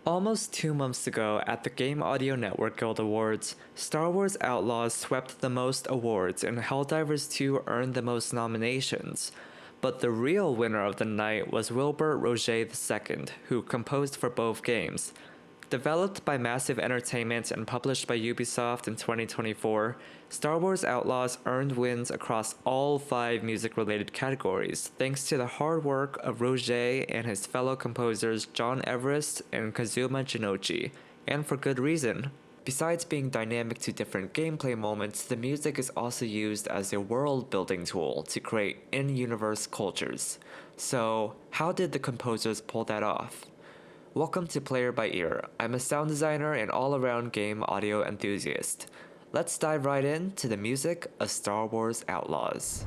Almost 2 months ago at the Game Audio Network Guild Awards, Star Wars Outlaws swept the most awards and Helldivers 2 earned the most nominations. But the real winner of the night was Wilbert Roget II, who composed for both games. Developed by Massive Entertainment and published by Ubisoft in 2024, Star Wars Outlaws earned wins across all 5 music-related categories thanks to the hard work of Roget and his fellow composers Jon Everist and Kazuma Jinnouchi, and for good reason. Besides being dynamic to different gameplay moments, the music is also used as a world-building tool to create in-universe cultures. So, how did the composers pull that off? Welcome to Player by Ear. I'm a sound designer and all-around game audio enthusiast. Let's dive right into the music of Star Wars Outlaws.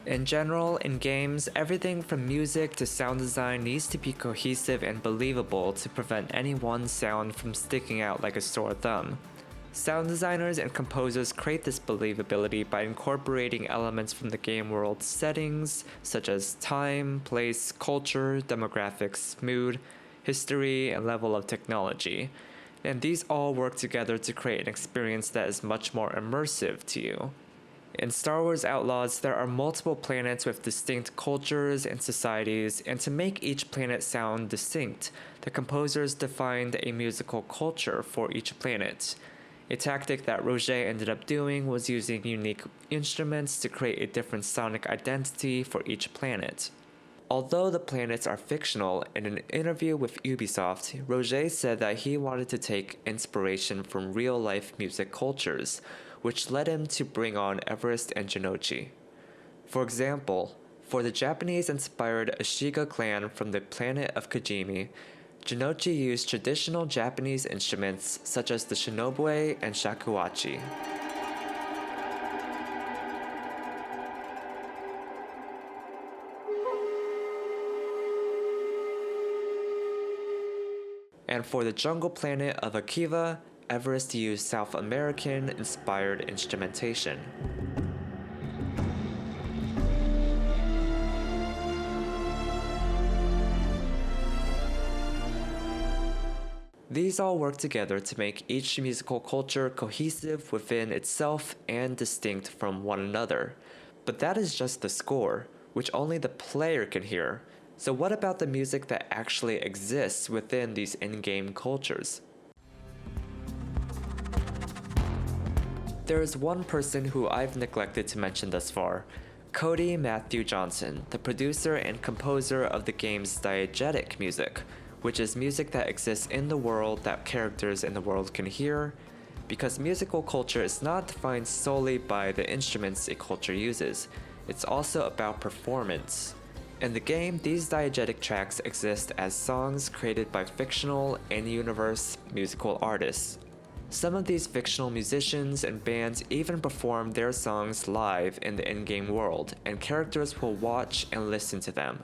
In general, in games, everything from music to sound design needs to be cohesive and believable to prevent any one sound from sticking out like a sore thumb. Sound designers and composers create this believability by incorporating elements from the game world's settings, such as time, place, culture, demographics, mood, history, and level of technology. And these all work together to create an experience that is much more immersive to you. In Star Wars Outlaws, there are multiple planets with distinct cultures and societies, and to make each planet sound distinct, the composers defined a musical culture for each planet. A tactic that Roget ended up doing was using unique instruments to create a different sonic identity for each planet. Although the planets are fictional, in an interview with Ubisoft, Roget said that he wanted to take inspiration from real-life music cultures, which led him to bring on Everist and Jinnouchi. For example, for the Japanese-inspired Ashiga clan from the planet of Kijimi, Jinnouchi used traditional Japanese instruments such as the shinobue and shakuhachi. And for the jungle planet of Akiva, Everest used South American-inspired instrumentation. These all work together to make each musical culture cohesive within itself and distinct from one another. But that is just the score, which only the player can hear. So what about the music that actually exists within these in-game cultures? There is one person who I've neglected to mention thus far, Cody Matthew Johnson, the producer and composer of the game's diegetic music, which is music that exists in the world that characters in the world can hear, because musical culture is not defined solely by the instruments a culture uses, it's also about performance. In the game, these diegetic tracks exist as songs created by fictional in-universe musical artists. Some of these fictional musicians and bands even perform their songs live in the in-game world, and characters will watch and listen to them.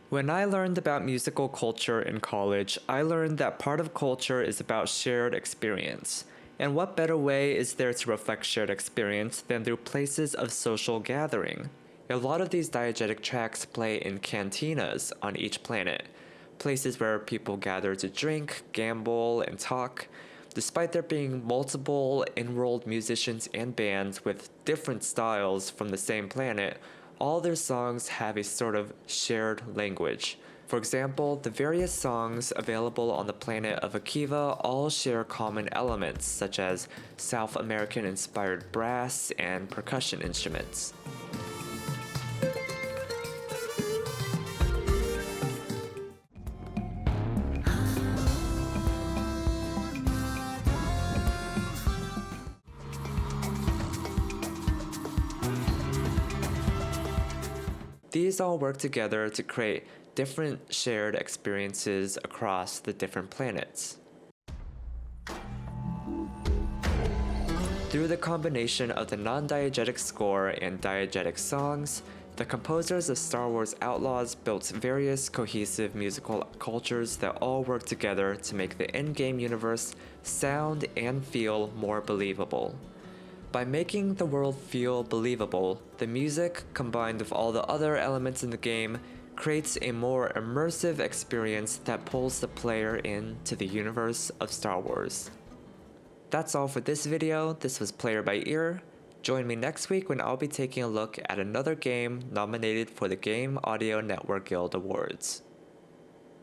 When I learned about musical culture in college, I learned that part of culture is about shared experience. And what better way is there to reflect shared experience than through places of social gathering? A lot of these diegetic tracks play in cantinas on each planet, places where people gather to drink, gamble, and talk. Despite there being multiple enrolled musicians and bands with different styles from the same planet, all their songs have a sort of shared language. For example, the various songs available on the planet of Akiva all share common elements such as South American-inspired brass and percussion instruments. These all work together to create different shared experiences across the different planets. Through the combination of the non-diegetic score and diegetic songs, the composers of Star Wars Outlaws built various cohesive musical cultures that all work together to make the in-game universe sound and feel more believable. By making the world feel believable, the music, combined with all the other elements in the game, creates a more immersive experience that pulls the player into the universe of Star Wars. That's all for this video. This was Player by Ear. Join me next week when I'll be taking a look at another game nominated for the Game Audio Network Guild Awards.